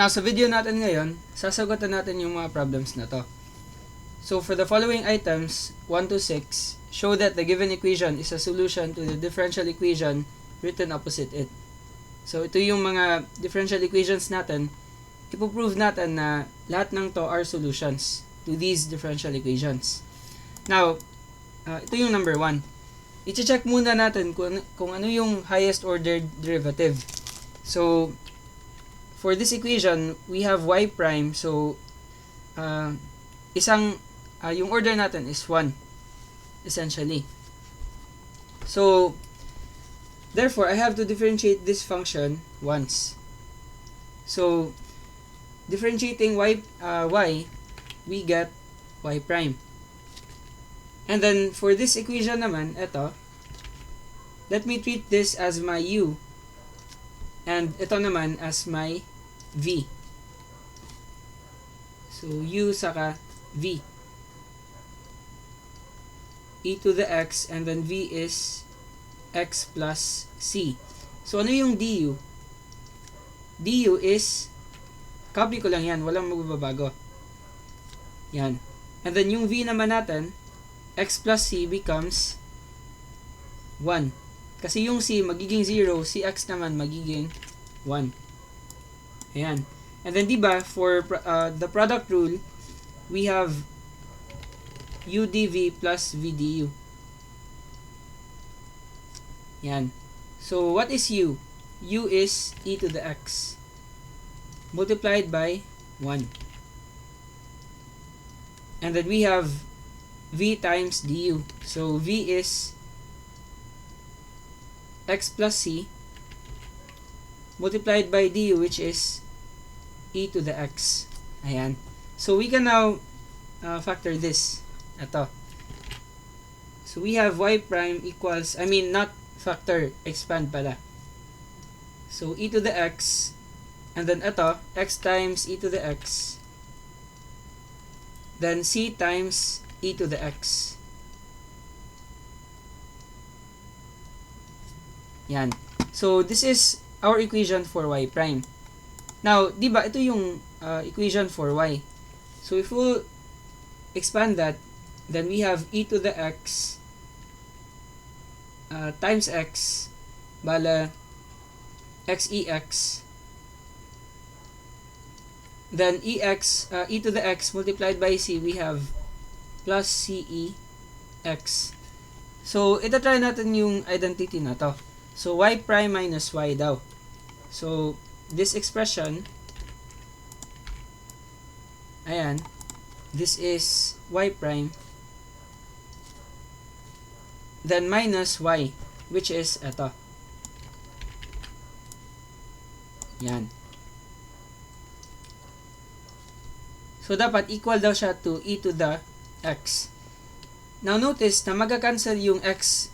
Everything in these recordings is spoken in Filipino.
Now, sa video natin ngayon, sasagutan natin yung mga problems na to. So, for the following items, 1 to 6, show that the given equation is a solution to the differential equation written opposite it. So, ito yung mga differential equations natin. Ipoprove natin na lahat ng to are solutions to these differential equations. Now, ito yung number 1. I-check muna natin kung ano yung highest ordered derivative. So, for this equation, we have y prime. So, yung order natin is 1, essentially. So, therefore, I have to differentiate this function once. So, differentiating y, we get y prime. And then, for this equation naman, ito, let me treat this as my u, and ito naman as my v. So, u saka v. E to the x, and then v is x plus c. So, ano yung du? Du is, copy ko lang yan, walang magbabago. Yan. And then, yung v naman natin, x plus c becomes 1. Kasi yung c magiging 0, si x naman magiging 1. Ayan. And then, diba, for the product rule, we have u dv plus v du. Yan. So, what is u? U is e to the x multiplied by 1. And then, we have v times du. So, v is x plus c multiplied by du, which is e to the x. Ayan. So, we can now factor this. Ito. So, we have y prime equals, not factor, expand pala. So, e to the x, and then ito, x times e to the x, then c times e to the x. Yan. So, this is our equation for y prime. Now, di ba, ito yung equation for y. So, if we'll expand that, then we have e to the x times x, bala, xex, then ex, e to the x multiplied by c, we have plus cex. So, ito try natin yung identity na to. So, y prime minus y daw. So, this expression, ayan, this is y prime, then minus y, which is ito. Yan. So, dapat equal daw siya to e to the x. Now, notice na magka-cancel yung x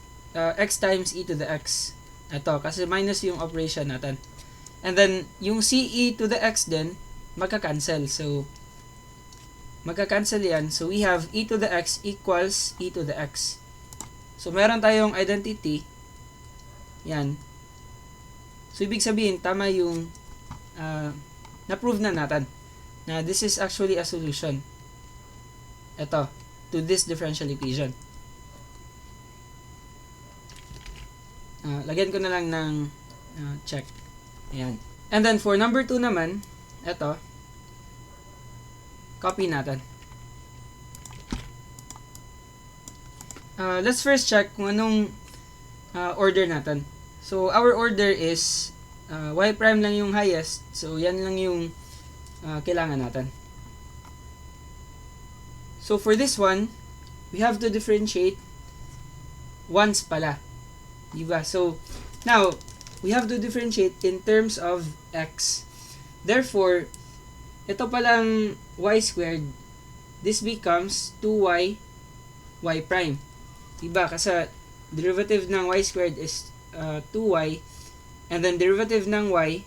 times e to the x. Ito, kasi minus yung operation natin. And then, yung ce to the x din, magka-cancel. So, magka-cancel yan. So, we have e to the x equals e to the x. So, meron tayong identity. Yan. So, ibig sabihin, tama yung na-prove na natin na this is actually a solution. Ito, to this differential equation. Lagyan ko na lang ng check. Ayan. And then, for number 2 naman, ito, copy natin. Let's first check kung anong order natin. So, our order is y prime lang yung highest. So, yan lang yung kailangan natin. So, for this one, we have to differentiate once pala. Diba? So, now, we have to differentiate in terms of x. Therefore, ito palang y squared, this becomes 2y y prime. Diba? Kasi derivative ng y squared is 2y, and then derivative ng y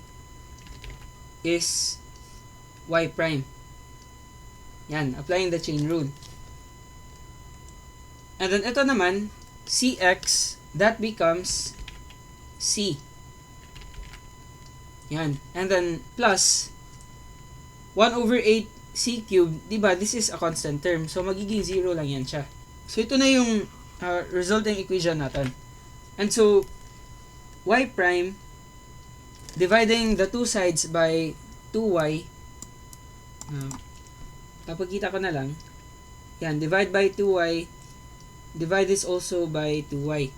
is y prime. Yan, applying the chain rule. And then ito naman, cx, that becomes c. Yan. And then plus 1 over 8 c cubed, diba, this is a constant term. So, magiging 0 lang yan siya. So, ito na yung resulting equation natin. And so, y prime, dividing the two sides by 2y, papagkita ko na lang, yan, divide by 2y, divide this also by 2y.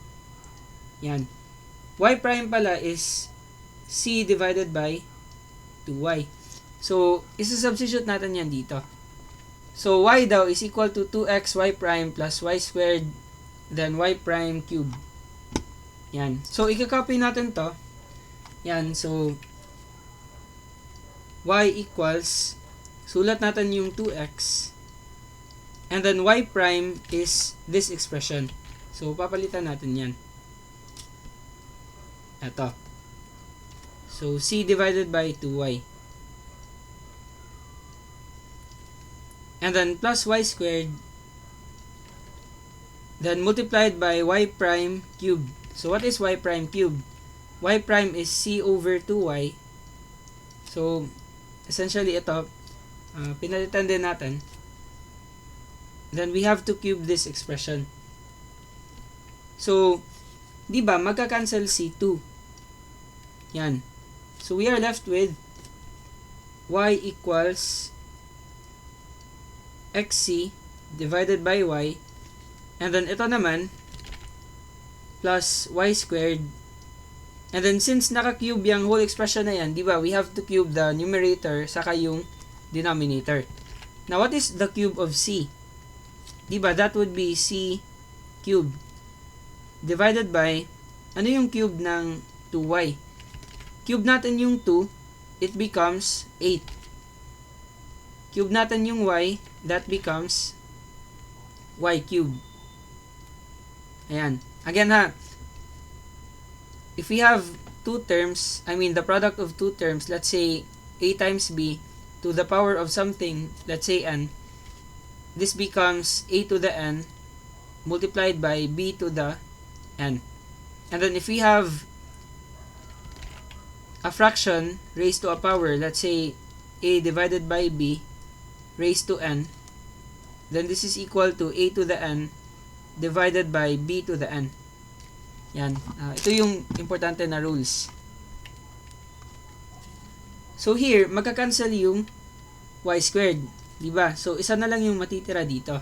Yan. Y prime pala is c divided by 2y. So, isa-substitute natin yan dito. So, y daw is equal to 2x y prime plus y squared then y prime cube. Yan. So, i-copy natin to. Yan. So, y equals, sulat natin yung 2x and then y prime is this expression. So, papalitan natin yan. Ito. So, c divided by 2y. And then, plus y squared. Then, multiplied by y prime cube. So, what is y prime cube? Y prime is c over 2y. So, essentially, ito, pinalitan din natin. Then, we have to cube this expression. So, di ba, magka-cancel c2. Yan. So, we are left with y equals xc divided by y. And then, ito naman, plus y squared. And then, since naka-cube yung whole expression na yan, di ba, we have to cube the numerator saka yung denominator. Now, what is the cube of c? Di ba, that would be c cube divided by, ano yung cube ng 2y? Cube natin yung 2, it becomes 8. Cube natin yung y, that becomes y cube. Ayan. Again ha, if we have two terms, I mean the product of two terms, let's say a times b to the power of something, let's say n, this becomes a to the n multiplied by b to the n. And then if we have a fraction raised to a power, let's say a divided by b raised to n, then this is equal to a to the n divided by b to the n. Yan. Ito yung importante na rules. So here, magka-cancel yung y squared. Diba? So, isa na lang yung matitira dito.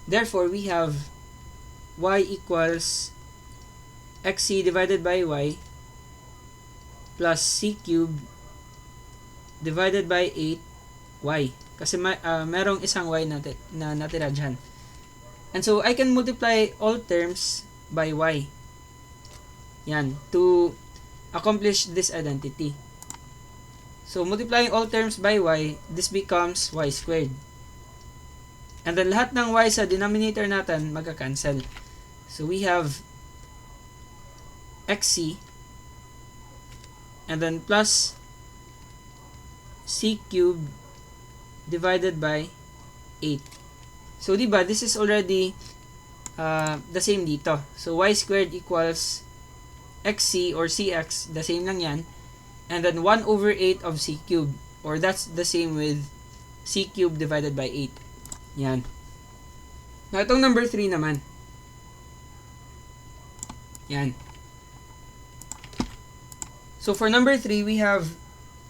Therefore, we have y equals xc divided by y plus c cubed divided by 8y. Kasi merong isang y na natira dyan. And so, I can multiply all terms by y. Yan. To accomplish this identity. So, multiplying all terms by y, this becomes y squared. And then, lahat ng y sa denominator natin, magka-cancel. So, we have xc and then plus c cubed divided by 8. So, diba, this is already the same dito. So, y squared equals xc or cx, the same lang yan. And then 1 over 8 of c cubed, or that's the same with c cubed divided by 8. Yan. Now, itong number 3 naman. Yan. So, for number 3, we have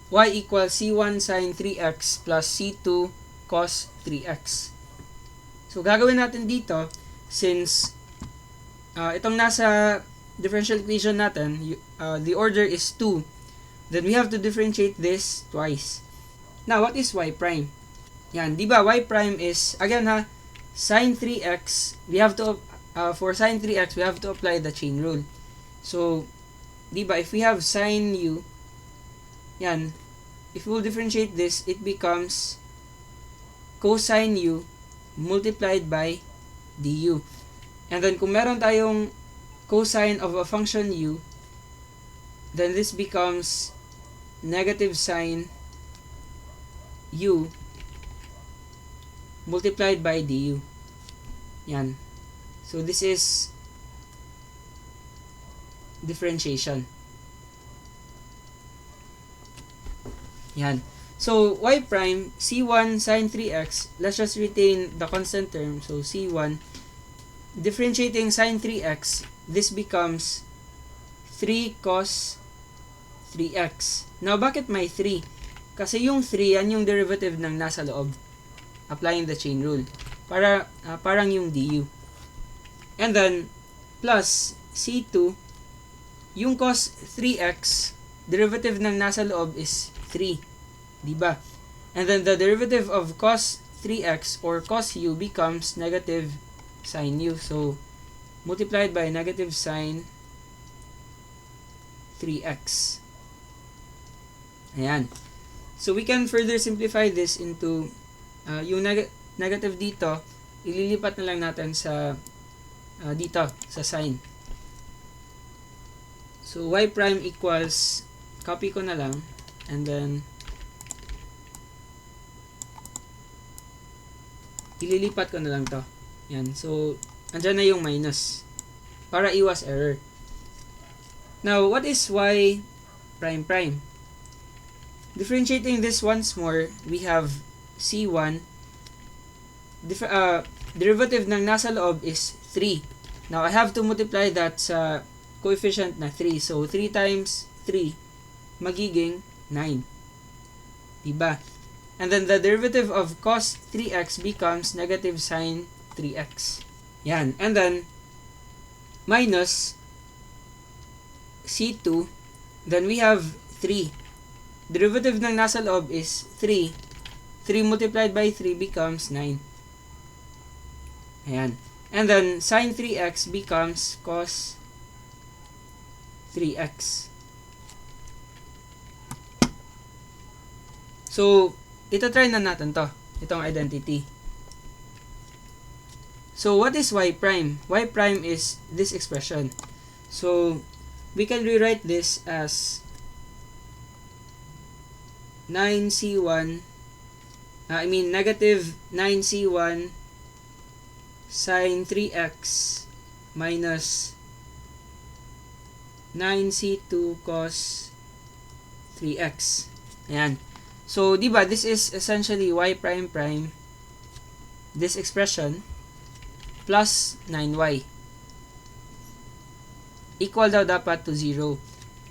y equals c1 sin 3x plus c2 cos 3x. So, gagawin natin dito, since itong nasa differential equation natin, the order is 2, then we have to differentiate this twice. Now, what is y prime? Yan, di ba? Y prime is, again ha, sin 3x, we have to, for sin 3x, we have to apply the chain rule. So, di ba, if we have sin u, yan, if we will differentiate this, it becomes cosine u multiplied by du. And then, kung meron tayong cosine of a function u, then this becomes negative sine u multiplied by du. Yan. So, this is differentiation. Yan. So, y prime, c1 sine 3x, let's just retain the constant term. So, c1, differentiating sine 3x, this becomes 3 cos 3x. Now, bakit may 3? Kasi yung 3, yan yung derivative ng nasa loob. Applying the chain rule. Parang yung du. And then, plus c2, yung cos 3x, derivative ng nasa loob is 3. Diba? And then the derivative of cos 3x or cos u becomes negative sine u. So, multiplied by negative sine 3x. Ayan. So, we can further simplify this into yung negative dito, ililipat na lang natin sa dito, sa sine. So, y prime equals, copy ko na lang, and then ililipat ko na lang to. Yan. So, andyan na yung minus. Para iwas error. Now, what is y prime prime? Differentiating this once more, we have c1. Derivative ng nasa loob is 3. Now, I have to multiply that sa coefficient na 3. So, 3 times 3 magiging 9. Diba? And then the derivative of cos 3x becomes negative sine 3x. Yan. And then, minus c2. Then we have 3. Derivative ng nasa loob is 3. 3 multiplied by 3 becomes 9. Ayan. And then, sine 3x becomes cos 3x. So, ito-try na natin to. Itong identity. So, what is y prime? Y prime is this expression. So, we can rewrite this as 9c1, negative 9c1 sine 3x minus 9c2 cos 3x. Ayan. So, diba, this is essentially y prime prime, this expression, plus 9y. Equal daw dapat to 0.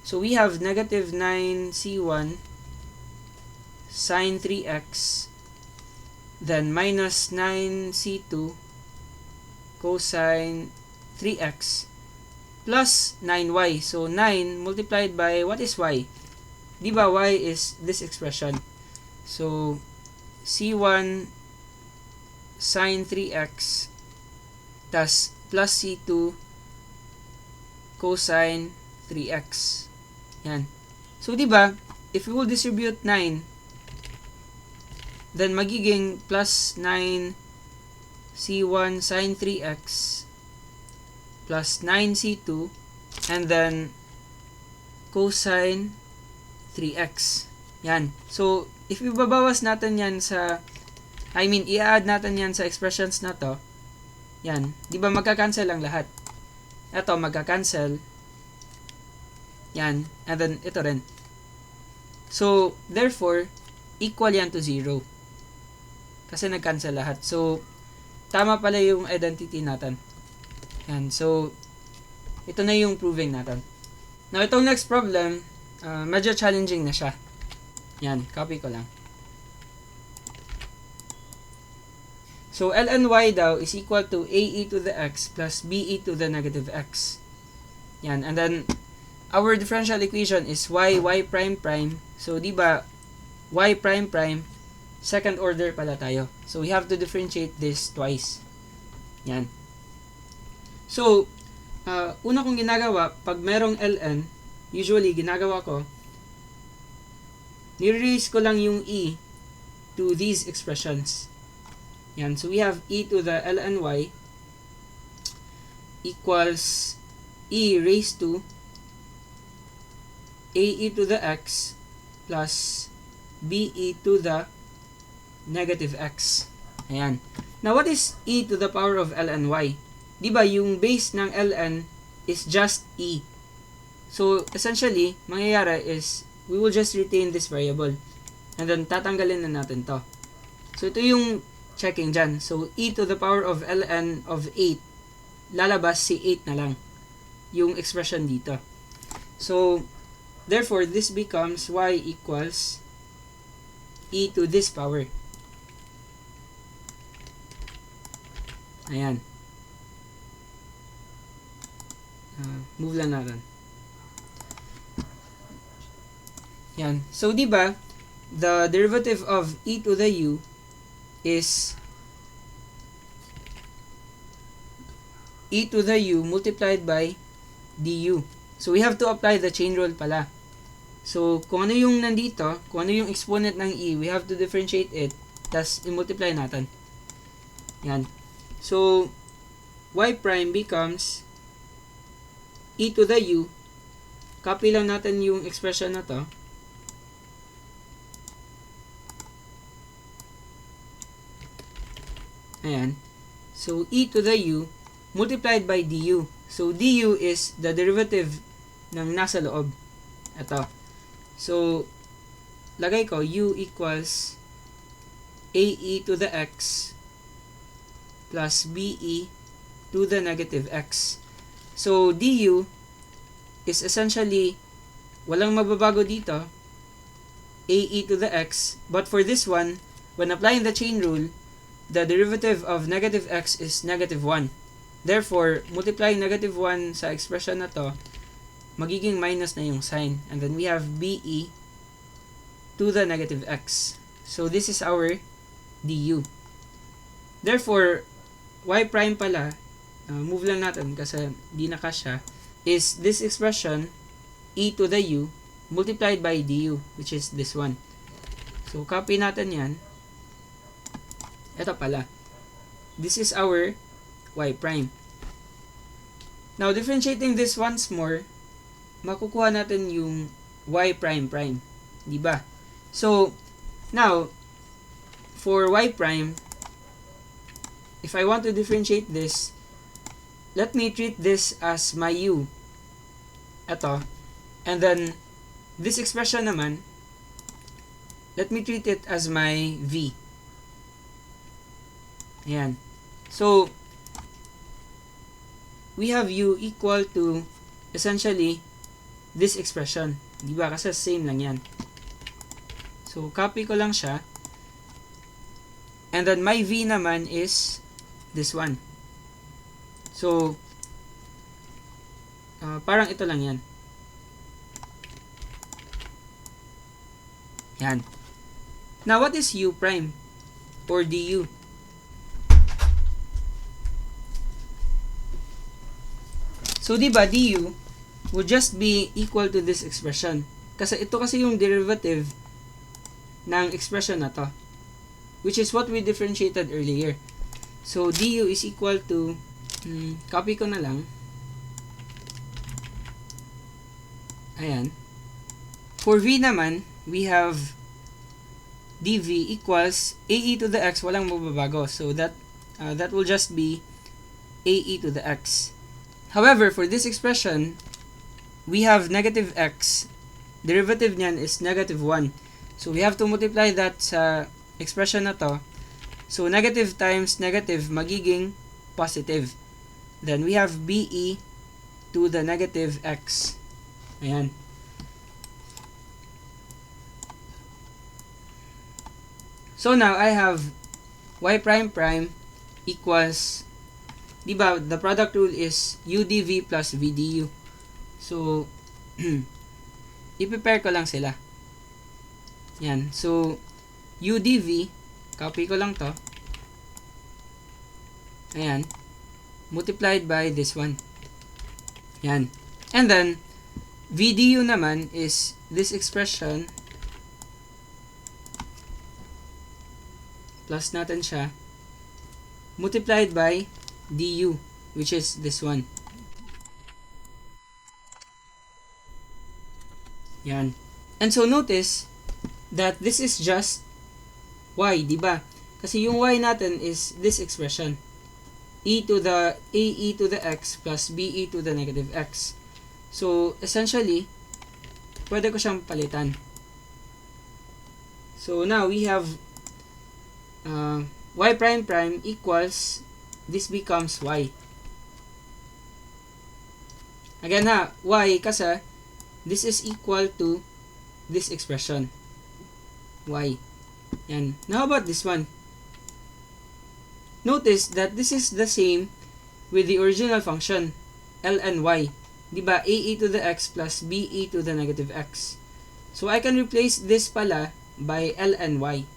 So, we have negative 9c1 sine 3x, then minus 9c2 cosine 3x, plus 9y. So, 9 multiplied by, what is y? Diba, y is this expression. So, c1 sine 3x tas plus c2 cosine 3x. Yan. So, diba, if we will distribute 9, then magiging plus 9 c1 sine 3x plus 9 c2 and then cosine 3x. Yan. So, if ibabawas natin yan sa, i-add natin yan sa expressions na to, yan. Di ba magka-cancel ang lahat? Ito, magka-cancel. Yan. And then, ito rin. So, therefore, equal yan to 0. Kasi nag-cancel lahat. So, tama pala yung identity natin. Yan. So, ito na yung proving natin. Now, itong next problem, medyo challenging na siya. Yan, copy ko lang. So, ln y daw is equal to ae to the x plus be to the negative x. Yan, and then, our differential equation is y prime prime. So, di ba, y prime prime, second order pala tayo. So, we have to differentiate this twice. Yan. So, una kong ginagawa, pag merong ln, usually, ginagawa ko, nire-raise ko lang yung e to these expressions. Yan. So, we have e to the ln y equals e raised to ae to the x plus be to the negative x. Ayan. Now, what is e to the power of ln y? Diba, yung base ng ln is just e. So, essentially, mangyayari is, we will just retain this variable. And then, tatanggalin na natin to. So, ito yung checking dyan. So, e to the power of ln of 8, lalabas si 8 na lang yung expression dito. So, therefore, this becomes y equals e to this power. Ayan. Move lang natin. Yan. So, di ba, the derivative of e to the u is e to the u multiplied by du. So, we have to apply the chain rule pala. So, kung ano yung nandito, kung ano yung exponent ng e, we have to differentiate it, tas i-multiply natin. Yan. So, y prime becomes e to the u. Copy lang natin yung expression na to. Ayan. So, e to the u multiplied by du. So, du is the derivative ng nasa loob. Ito. So, lagay ko, u equals ae to the x plus be to the negative x. So, du is essentially, walang mababago dito, ae to the x. But for this one, when applying the chain rule, the derivative of negative x is negative 1. Therefore, multiplying negative 1 sa expression na to, magiging minus na yung sign. And then we have be to the negative x. So, this is our du. Therefore, y prime pala, move lang natin kasi di na kasya, is this expression, e to the u, multiplied by du, which is this one. So, copy natin yan. Ito pala. This is our y prime. Now, differentiating this once more, makukuha natin yung y prime prime. Diba? So, now, for y prime, if I want to differentiate this, let me treat this as my u. Ito. And then, this expression naman, let me treat it as my v. Ayan. So, we have u equal to, essentially, this expression. Diba? Kasi same lang yan. So, copy ko lang siya. And then, my v naman is this one. So, parang ito lang yan. Yan. Now, what is u prime? Or du? So, diba, du would just be equal to this expression. Kasi ito kasi yung derivative ng expression na to, which is what we differentiated earlier. So, du is equal to, copy ko na lang. Ayan. For v naman, we have dv equals ae to the x, walang mababago. So, that will just be ae to the x. However, for this expression, we have negative x. Derivative niyan is negative 1. So, we have to multiply that sa expression na to. So, negative times negative magiging positive. Then, we have be to the negative x. Ayan. So, now, I have y prime prime equals, diba, the product rule is u dv plus v du. So, i-prepare ko lang sila. Yan. So, u dv, copy ko lang to. Ayan. Multiplied by this one. Yan. And then, v du naman is this expression. Plus natin siya. Multiplied by du, which is this one. Yan. And so, notice that this is just y, diba? Kasi yung y natin is this expression. E to the ae to the x plus be to the negative x. So, essentially, pwede ko siyang palitan. So now we have y prime prime equals, this becomes y. Again ha, y kasi this is equal to this expression, y. Yan. Now about this one? Notice that this is the same with the original function, ln y. Diba? A to the x plus be to the negative x. So I can replace this pala by ln y.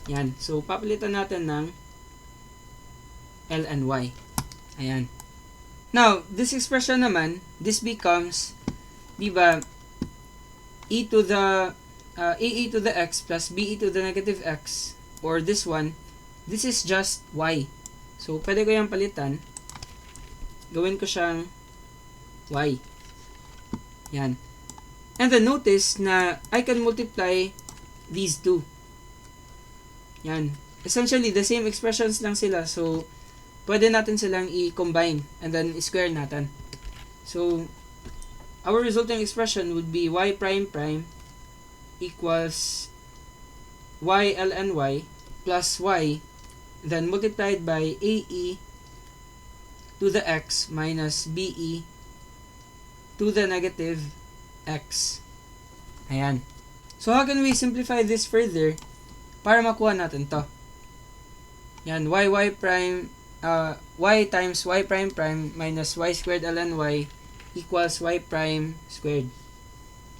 Yan. So papalitan natin ng ln y. Ayan. Now, this expression naman, this becomes, diba, a to the x plus be to the negative x, or this one, this is just y. So, pwede ko yung palitan. Gawin ko siyang y. Yan. And then notice na I can multiply these two. Yan. Essentially, the same expressions lang sila. So, pwede natin silang i-combine and then i-square natin. So, our resulting expression would be y prime prime equals y ln y plus y then multiplied by ae to the x minus be to the negative x. Ayan. So, how can we simplify this further para makuha natin to? Yan, y prime, y times y prime prime minus y squared ln y equals y prime squared.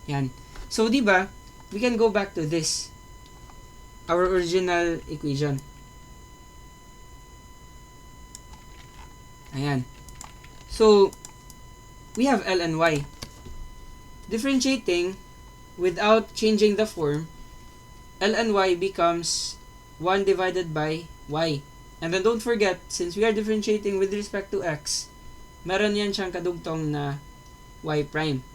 Yan. So, di ba, we can go back to this, our original equation. Ayan. So, we have ln y. Differentiating without changing the form, ln y becomes 1 divided by y. And then don't forget, since we are differentiating with respect to x, meron yan siyang kadugtong na y prime.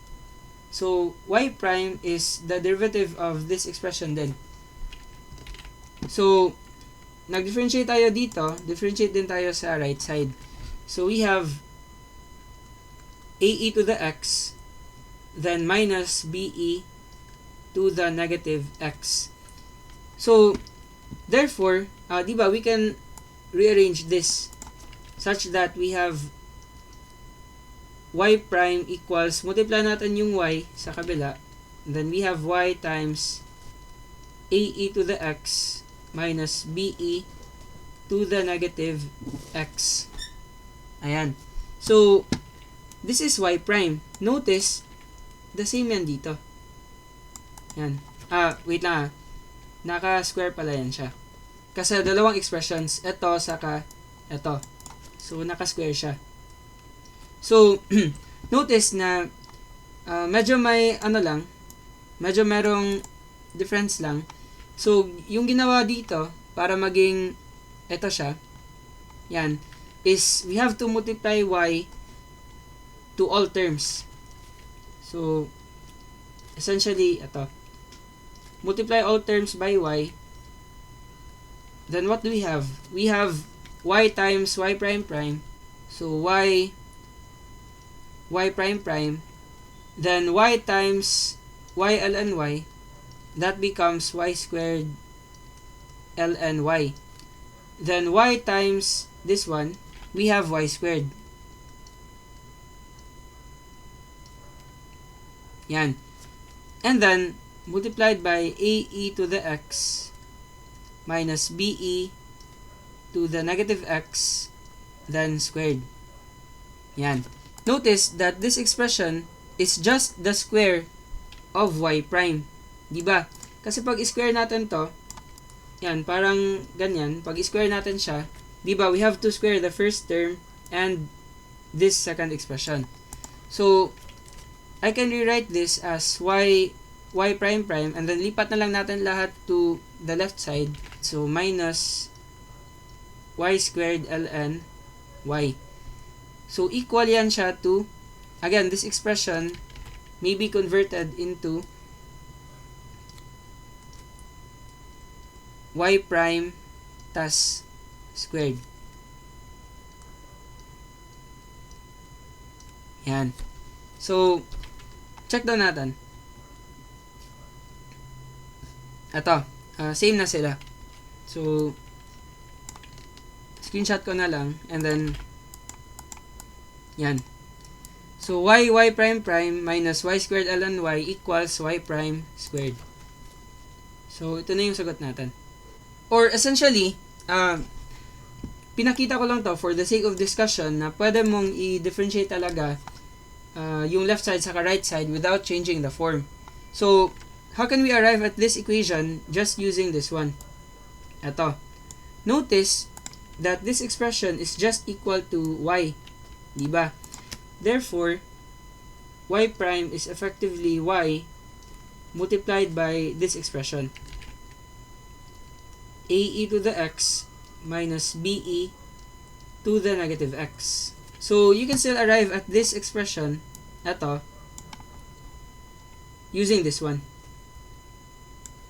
So, y prime is the derivative of this expression din. So, nag-differentiate tayo dito, differentiate din tayo sa right side. So, we have ae to the x, then minus be to the negative x. So, therefore, diba, we can rearrange this such that we have y prime equals, multiply natin yung y sa kabila, then we have y times ae to the x minus be to the negative x. Ayan. So, this is y prime. Notice, the same yan dito. Yan. Wait lang Naka-square pala yan siya. Kasi dalawang expressions, ito saka ito. So, naka-square siya. So, notice na medyo may medyo merong difference lang. So, yung ginawa dito, para maging ito siya, yan, is we have to multiply y to all terms. So, essentially, ito. Multiply all terms by y. Then, what do we have? We have y times y prime prime. So, y prime prime. Then, y times y ln y. That becomes y squared ln y. Then, y times this one, we have y squared. Yan. And then, multiplied by ae to the x minus be to the negative x, then squared. Yan. Notice that this expression is just the square of y prime. Diba? Kasi pag square natin to, yan, parang ganyan. Pag square natin siya, diba, we have to square the first term and this second expression. So, I can rewrite this as y prime prime, and then lipat na lang natin lahat to the left side. So, minus y squared ln y. So, equal yan siya to, again, this expression may be converted into y prime tas squared. Yan. So, check down natin. Ito, same na sila. So, screenshot ko na lang, and then, yan. So, y prime prime minus y squared ln y equals y prime squared. So, ito na yung sagot natin. Or, essentially, pinakita ko lang to for the sake of discussion na pwede mong i-differentiate talaga yung left side saka right side without changing the form. So, how can we arrive at this equation just using this one? Ito. Notice that this expression is just equal to y. Diba? Therefore, y prime is effectively y multiplied by this expression. ae to the x minus be to the negative x. So, you can still arrive at this expression, ito, using this one.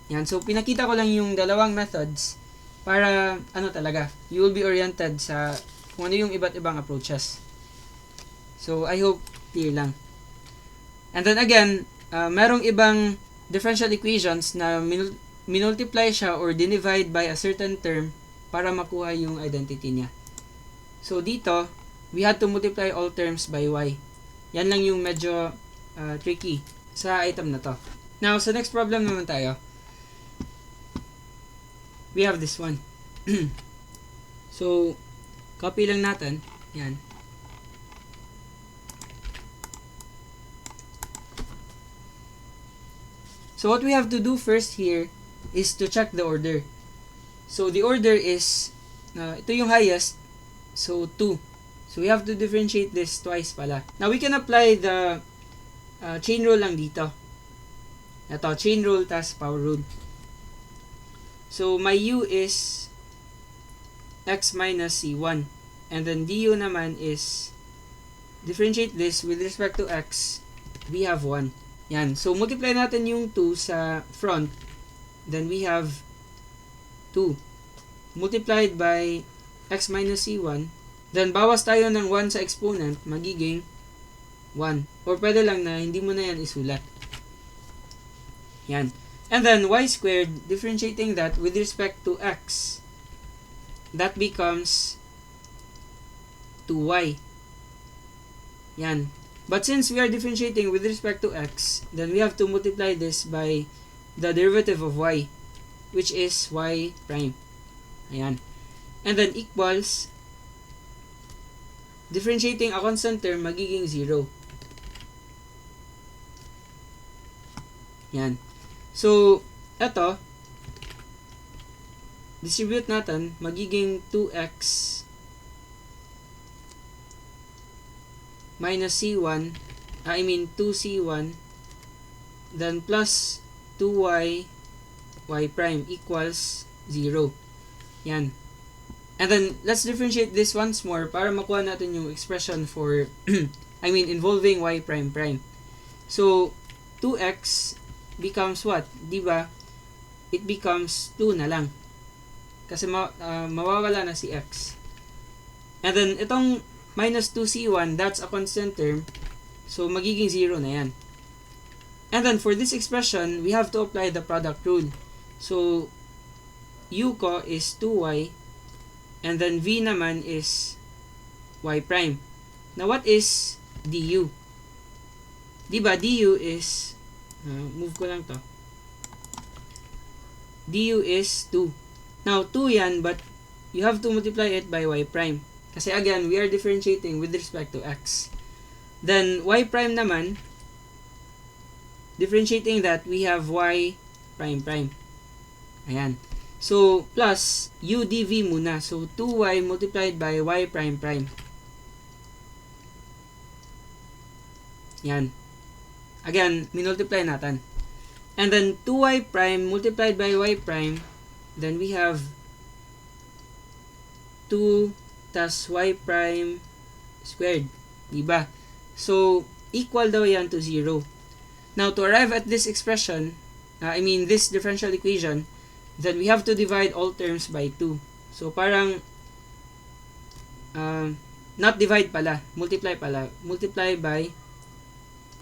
Yan. So, pinakita ko lang yung dalawang methods para, talaga, you will be oriented sa kung ano yung iba't ibang approaches. So, I hope clear lang. And then again, merong ibang differential equations na minultiply siya or dinivide by a certain term para makuha yung identity niya. So, dito, we had to multiply all terms by y. Yan lang yung medyo tricky sa item na to. Now, sa next problem naman tayo. We have this one. So, copy lang natin. Yan. So, what we have to do first here is to check the order. So, the order is, ito yung highest. So, 2. So, we have to differentiate this twice pala. Now, we can apply the chain rule lang dito. Ito, chain rule tas power rule. So, my u is x minus c1. And then, du naman is, differentiate this with respect to x, we have 1. Yan. So, multiply natin yung 2 sa front. Then, we have 2. Multiplied by x minus c1. Then, bawas tayo ng 1 sa exponent, magiging 1. Or pwede lang na hindi mo na yan isulat. Yan. And then, y squared, differentiating that with respect to x, that becomes 2y. Yan. But since we are differentiating with respect to x, then we have to multiply this by the derivative of y, which is y prime. Ayan. And then, equals, differentiating a constant term, magiging 0. Yan. So, eto, distribute natin, magiging 2x minus c1, 2c1, then plus 2y, y prime equals 0. Yan. And then, let's differentiate this once more para makuha natin yung expression for, involving y prime prime. So, 2x becomes what? Diba? It becomes 2 na lang. Kasi mawawala na si x. And then, itong minus 2c1, that's a constant term. So, magiging 0 na yan. And then, for this expression, we have to apply the product rule. So, u ko is 2y. And then, v naman is y prime. Now, what is du? Diba? Du is, move ko lang to. Du is 2. Now, 2 yan, but you have to multiply it by y prime. Kasi again, we are differentiating with respect to x. Then, y prime naman, differentiating that, we have y prime prime. Ayan. So, plus, u dv muna. So, 2y multiplied by y prime prime. Yan. Again, minultiply natin. And then, 2y prime multiplied by y prime. Then, we have 2 tas y prime squared. Diba? So, equal daw yan to 0. Now, to arrive at this expression, this differential equation, then we have to divide all terms by 2. So, parang, not divide pala, multiply pala. Multiply by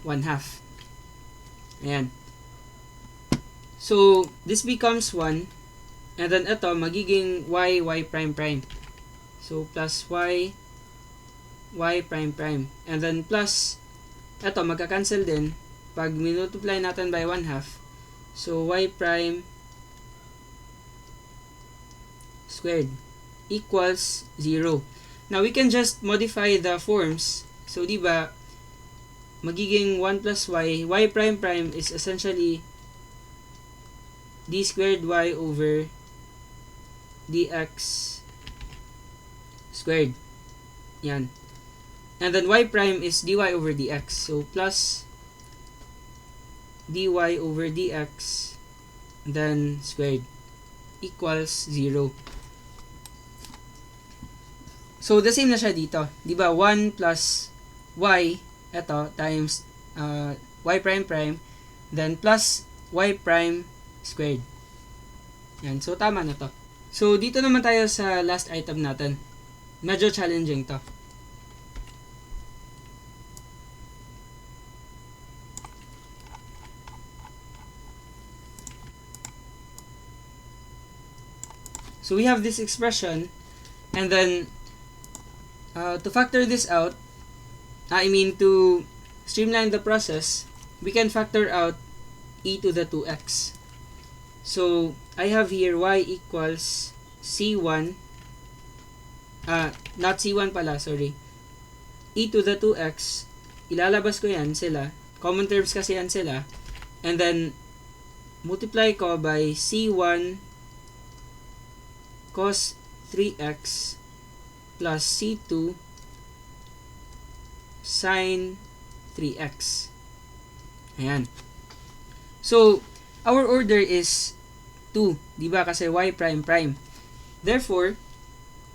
1/2. Ayan. So, this becomes 1. And then ito, magiging y prime prime. So, plus y prime prime. And then plus, ito, magka-cancel din. Pag minultiply natin by 1/2. So, y prime squared equals 0. Now, we can just modify the forms. So, di ba, magiging 1 plus y prime prime is essentially d squared y over dx squared. Yan. And then y prime is dy over dx. So, plus dy over dx then squared equals 0. So, the same na siya dito. Diba? 1 plus y, eto, times y prime prime, then plus y prime squared. Yan. So, tama na to. So, dito naman tayo sa last item natin. Medyo challenging to. So, we have this expression, and then, to factor this out, to streamline the process, we can factor out e to the 2x. So, I have here y equals c1, not c1 pala, sorry, e to the 2x, ilalabas ko yan sila, common terms kasi yan sila, and then, multiply ko by c1 cos 3x plus c2 sin 3x. Ayan. So, our order is 2, di ba? Kasi y prime prime. Therefore,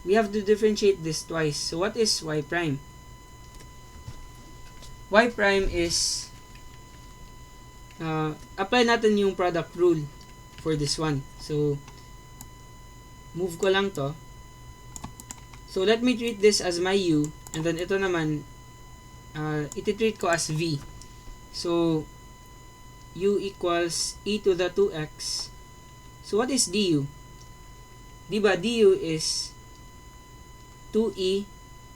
we have to differentiate this twice. So, what is y prime? Y prime is, apply natin yung product rule for this one. So, move ko lang to. So, let me treat this as my u, and then ito naman, iti-treat ko as v. So, u equals e to the 2x. So, what is du? Diba, du is 2e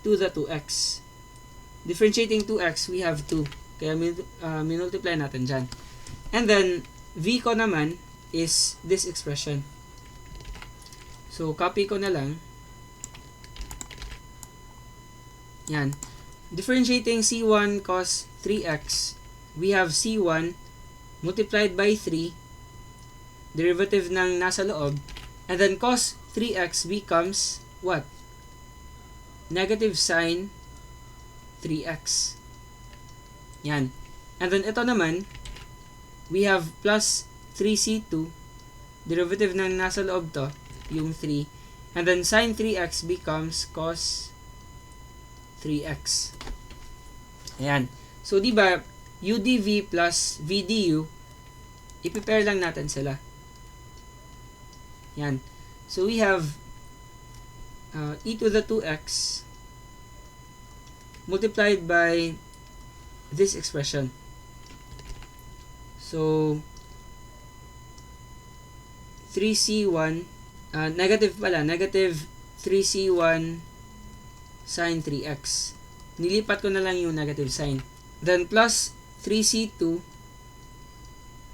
to the 2x. Differentiating 2x, we have 2. Kaya, minultiply natin dyan. And then, v ko naman is this expression. So, copy ko na lang. Yan. Differentiating c1 cos 3x, we have c1 multiplied by 3, derivative ng nasa loob, and then cos 3x becomes what? Negative sin 3x. Yan. And then ito naman, we have plus 3c2, derivative ng nasa loob to, yung 3, and then sin 3x becomes cos 3x. Ayan. So, diba, u dv plus v du, i-prepare lang natin sila. Yan. So, we have e to the 2x multiplied by this expression. So, 3c1, negative 3c1 sin 3x. Nilipat ko na lang yung negative sign. Then, plus 3c2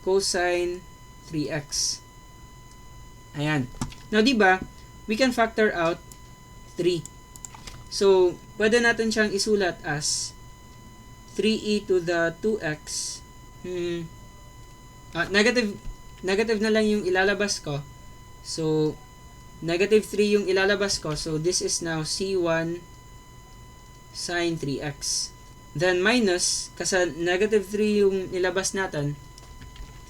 cosine 3x. Ayan. Now, diba, we can factor out 3. So, pwede natin siyang isulat as 3e to the 2x. Negative na lang yung ilalabas ko. So, negative 3 yung ilalabas ko. So, this is now c1 sin 3x. Then, minus, kasi negative 3 yung nilabas natin.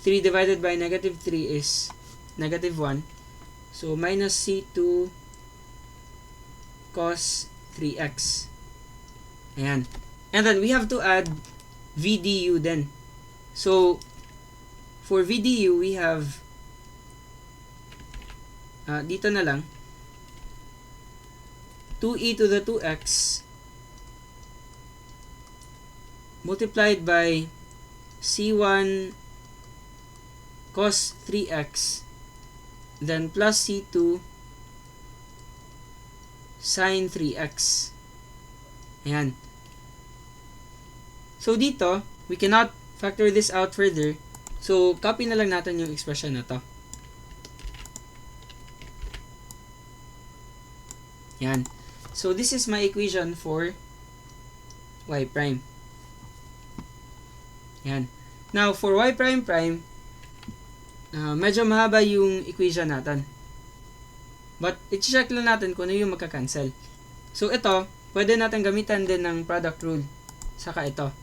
3 divided by negative 3 is negative 1. So, minus c2 cos 3x. Ayan. And then, we have to add vdu then. So, for vdu, we have dito na lang 2e to the 2x multiplied by c1 cos 3x, then plus C2 sin 3x. Ayan. So dito, we cannot factor this out further. So, copy na lang natin yung expression na to. Yan. So, this is my equation for y prime. Yan. Now, for y prime prime, medyo mahaba yung equation natin. But, i-check lang natin kung ano yung magka-cancel. So, ito, pwede natin gamitan din ng product rule. Saka ito.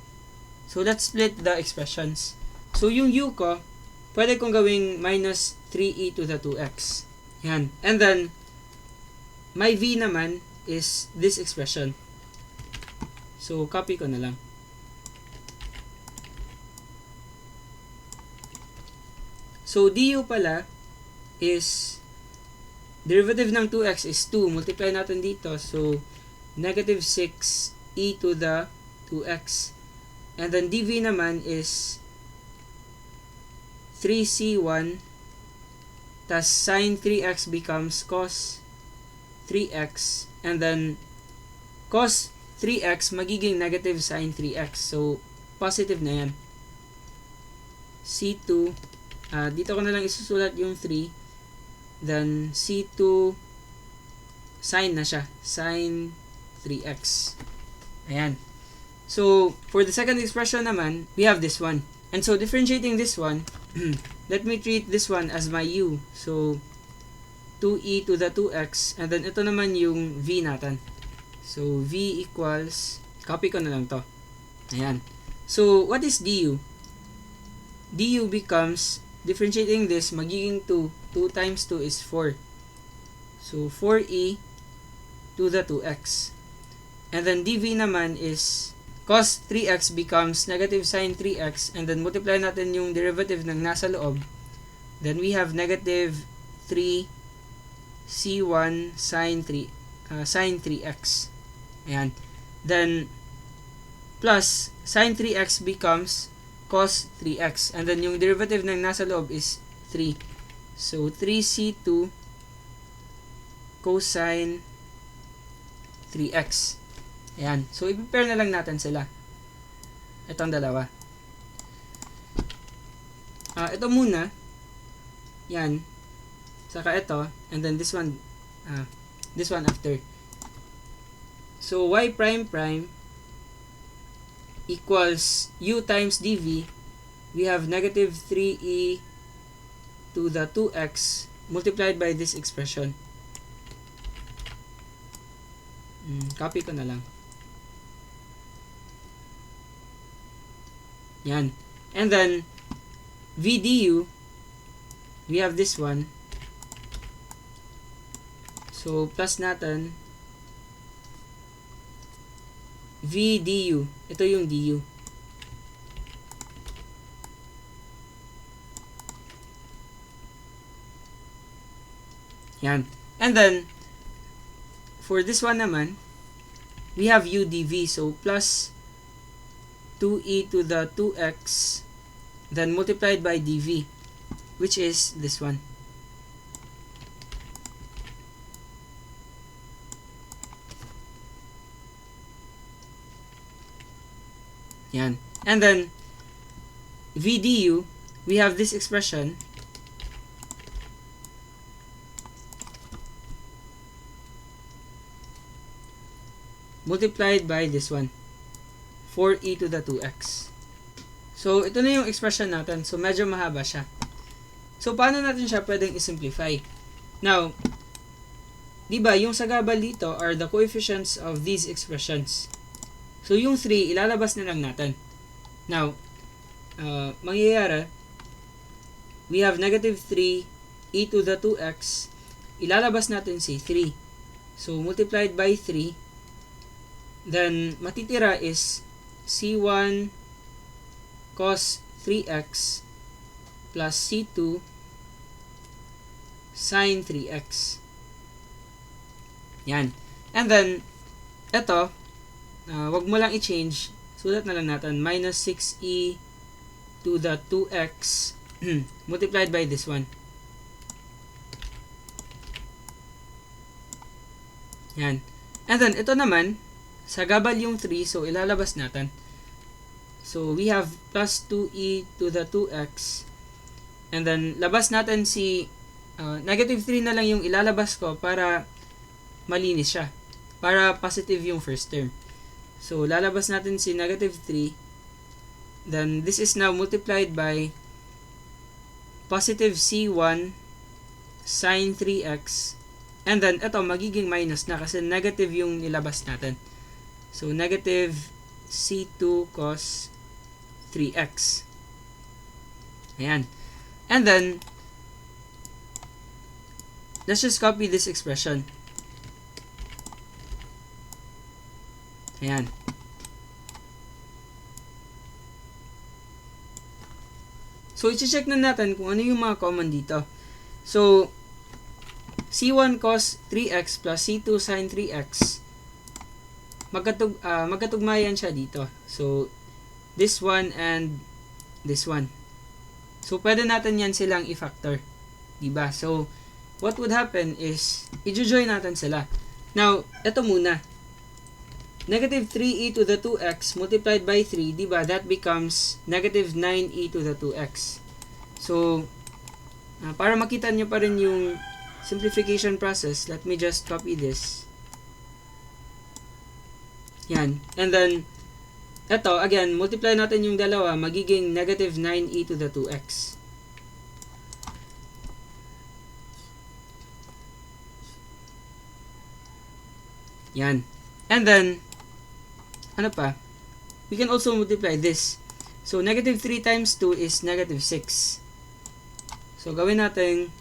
So, let's split the expressions. So, yung u ko, pwede kong gawing minus 3e to the 2x. Yan. And then, my v naman is this expression. So, copy ko na lang. So, du pala is derivative ng 2x is 2. Multiply natin dito. So, negative 6e to the 2x. And then dv naman is 3c1 tas sin 3x becomes cos 3x, and then cos 3x magiging negative sin 3x. So, positive na yan. C2, dito ko na lang isusulat yung 3, then C2 sin na siya, sin 3x. Ayan. So, for the second expression naman, we have this one. And so, differentiating this one, let me treat this one as my u. So, 2e to the 2x, and then ito naman yung v natin. So, v equals, copy ko na lang to. Ayan. So, what is du? Du becomes, differentiating this, magiging 2. 2 times 2 is 4. So, 4e to the 2x. And then dv naman is cos 3x becomes negative sin 3x, and then multiply natin yung derivative ng nasa loob. Then we have negative 3 c1 sin 3x. Ayan. Then plus sin 3x becomes cos 3x, and then yung derivative ng nasa loob is 3. So 3c2 cosine 3x. Ayan. So, i-prepare na lang natin sila. Itong dalawa. Ito muna. Yan. Saka ito. And then this one after. So, y prime prime equals u times dv. We have negative 3e to the 2x multiplied by this expression. Copy ko na lang. Yan. And then, v du, we have this one. So, plus natin, v du. Ito yung du. Yan. And then, for this one naman, we have u dv. So, plus 2e to the 2x, then multiplied by dv, which is this one. Yan. And then, v du, we have this expression. Multiplied by this one. 4e to the 2x. So, ito na yung expression natin. So, medyo mahaba siya. So, paano natin siya pwedeng i-simplify? Now, diba, yung sagabal dito are the coefficients of these expressions. So, yung 3, ilalabas na lang natin. Now, mangyayari, we have negative 3e to the 2x. Ilalabas natin si 3. So, multiplied by 3. Then, matitira is c1 cos 3x plus c2 sin 3x. Yan. And then, ito, wag mo lang i-change. Sulat na lang natin. Minus 6e to the 2x multiplied by this one. Yan. And then, ito naman, sagabal yung 3, so ilalabas natin. So, we have plus 2e to the 2x. And then, labas natin si negative 3 na lang yung ilalabas ko para malinis siya. Para positive yung first term. So, lalabas natin si negative 3. Then, this is now multiplied by positive c1 sine 3x. And then, ito, magiging minus na kasi negative yung nilabas natin. So, negative c2 cos 3x. Ayan. And then, let's just copy this expression. Ayan. So, i-check na natin kung ano yung mga common dito. So, c1 cos 3x plus c2 sin 3x, magkatugmayan siya dito. So, this one and this one. So, pwede natin yan silang i-factor. Diba? So, what would happen is, i-join natin sila. Now, ito muna. Negative 3e to the 2x multiplied by 3, diba? That becomes negative 9e to the 2x. So, para makita nyo pa rin yung simplification process, let me just copy this. Yan. And then, eto, again, multiply natin yung dalawa, magiging negative 9e to the 2x. Yan. And then, ano pa? We can also multiply this. So, negative 3 times 2 is negative 6. So, gawin natin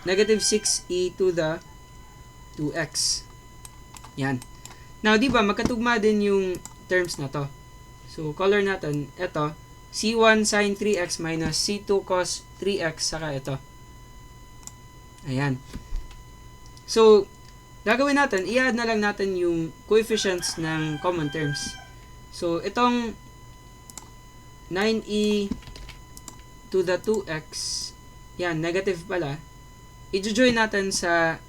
negative 6e to the 2x. Yan. Now, di ba, magkatugma din yung terms na to. So, color natin, ito, c1 sin 3x minus c2 cos 3x, saka ito. Ayan. So, gagawin natin, i-add na lang natin yung coefficients ng common terms. So, itong 9e to the 2x, yan, negative pala, i-join natin sa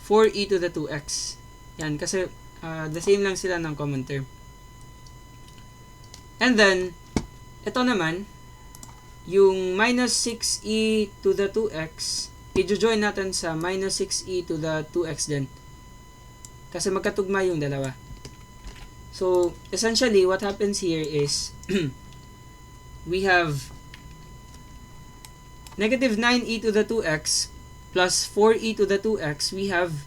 4e to the 2x. Yan, kasi the same lang sila ng common term. And then, ito naman, yung minus 6e to the 2x, i-join natin sa minus 6e to the 2x din. Kasi magkatugma yung dalawa. So, essentially, what happens here is, we have negative 9e to the 2x plus 4e to the 2x, we have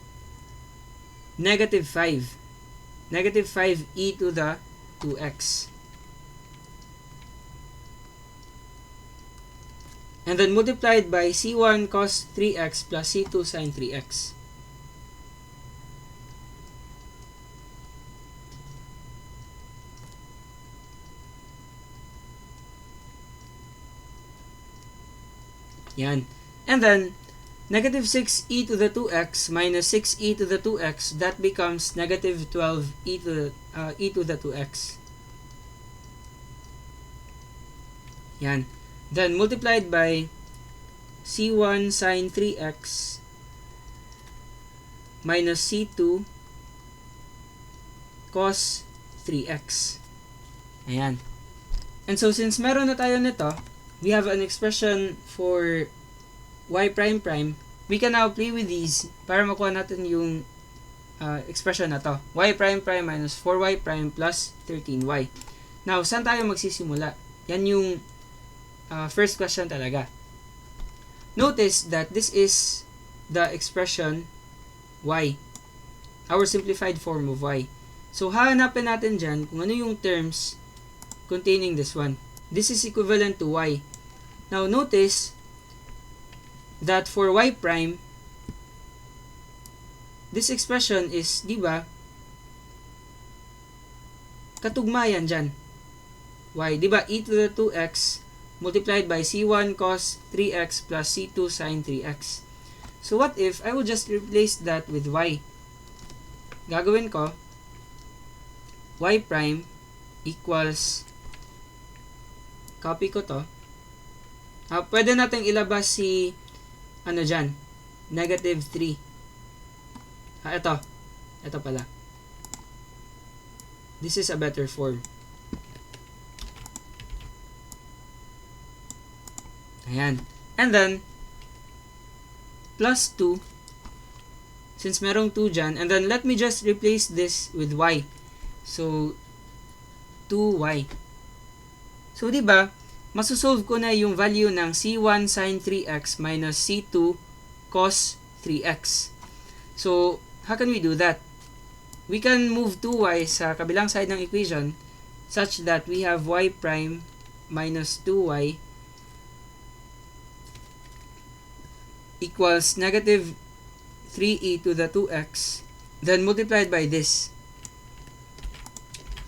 negative 5. Negative 5e to the 2x. And then multiplied by c1 cos 3x plus c2 sin 3x. Yan. And then, negative 6e to the 2x minus 6e to the 2x, that becomes negative 12e to the 2x. Yan. Then, multiplied by c1 sin 3x minus c2 cos 3x. Ayan. And so, since meron na tayo nito, we have an expression for y prime prime. We can now play with these para makuha natin yung expression na to. Y prime prime minus 4y prime plus 13y. Now, saan tayo magsisimula? Yan yung first question talaga. Notice that this is the expression y. Our simplified form of y. So, hahanapin natin dyan kung ano yung terms containing this one. This is equivalent to y. Now, notice that for y prime, this expression is, di ba, katugma yan dyan. Y, di ba, e to the 2x multiplied by c1 cos 3x plus c2 sin 3x. So, what if I will just replace that with y? Gagawin ko, y prime equals copy ko to. Pwede natin ilabas si, dyan, negative 3. Ito pala. This is a better form. Ayan. And then, plus 2, since merong 2 dyan, and then let me just replace this with y. So, 2y. So, diba, masusolve ko na yung value ng c1 sin 3x minus c2 cos 3x. So, how can we do that? We can move 2y sa kabilang side ng equation such that we have y prime minus 2y equals negative 3e to the 2x, then multiplied by this.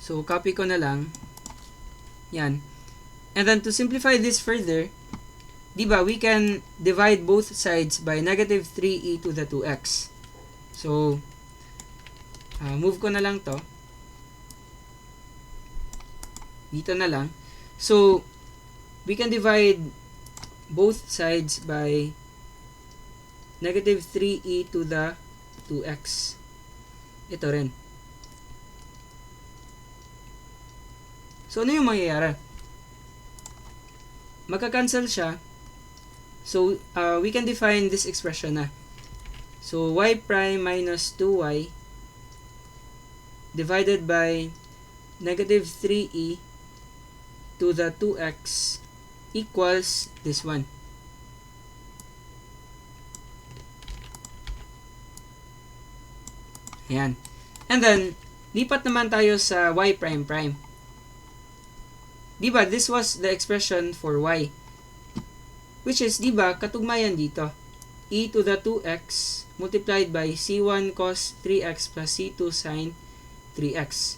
So, copy ko na lang. Yan. And then, to simplify this further, diba, we can divide both sides by negative 3e to the 2x. So, move ko na lang to. Dito na lang. So, we can divide both sides by negative 3e to the 2x. Ito rin. So, ano yung mangyayari? Magka-cancel siya. So, we can define this expression na. So, y prime minus 2y divided by negative 3e to the 2x equals this one. Ayan. And then, lipat naman tayo sa y prime prime. Diba, this was the expression for y. Which is, diba, katugmayan dito. E to the 2x multiplied by c1 cos 3x plus c2 sin 3x.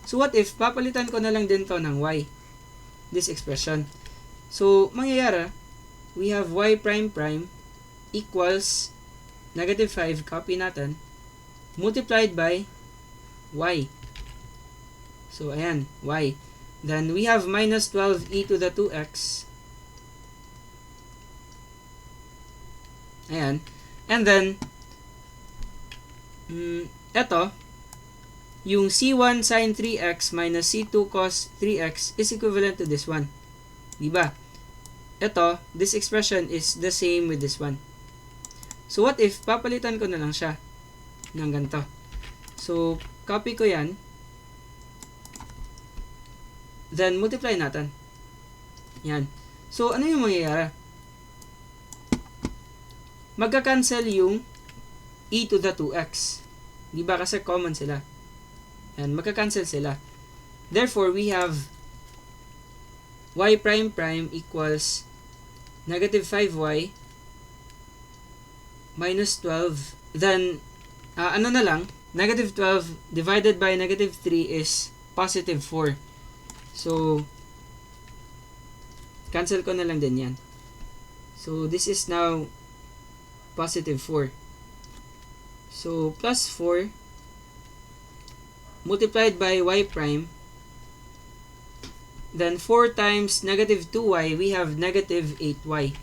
So, what if, papalitan ko na lang din to ng y. This expression. So, mangyayari, we have y prime prime equals negative 5, copy natin, multiplied by y. So, ayan, y. Then, we have minus 12e to the 2x. Ayan. And then, eto, yung c1 sin 3x minus c2 cos 3x is equivalent to this one. Diba? Eto, this expression is the same with this one. So, what if, papalitan ko na lang siya ng ganito. So, copy ko yan. Then, multiply natin. Yan. So, ano yung mangyayari? Magka-cancel yung e to the 2x. Diba? Kasi common sila. Yan. Magka-cancel sila. Therefore, we have y prime prime equals negative 5y minus 12. Then, ano na lang, negative 12 divided by negative 3 is positive 4. So, cancel ko na lang din yan. So, this is now positive 4. So, plus 4 multiplied by y prime. Then, 4 times negative 2y, we have negative 8y.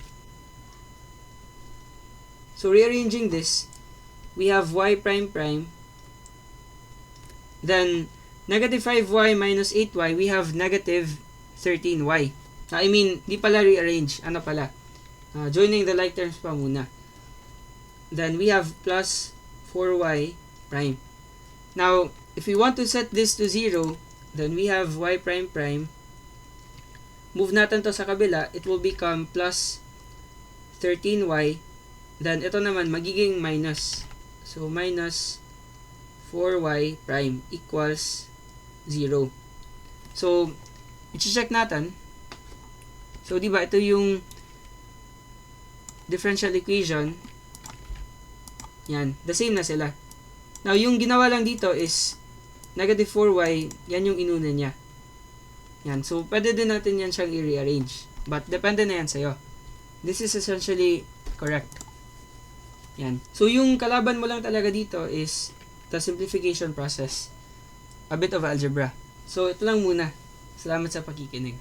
So, rearranging this, we have y prime prime. Then, negative 5y minus 8y, we have negative 13y. I mean, di pala rearrange. Ano pala? Joining the like terms pa muna. Then, we have plus 4y prime. Now, if we want to set this to 0, then we have y prime prime. Move natin to sa kabila, it will become plus 13y. Then, ito naman, magiging minus. So, minus 4y prime equals 0. So, i-check natin. So, di ba, ito yung differential equation. Yan, the same na sila. Now, yung ginawa lang dito is negative 4y, yan yung inuna niya. Yan, so, pwede din natin yan siyang i-rearrange. But, depende na yan sa'yo. This is essentially correct. Yan. So, yung kalaban mo lang talaga dito is the simplification process. A bit of algebra. So, ito lang muna. Salamat sa pakikinig.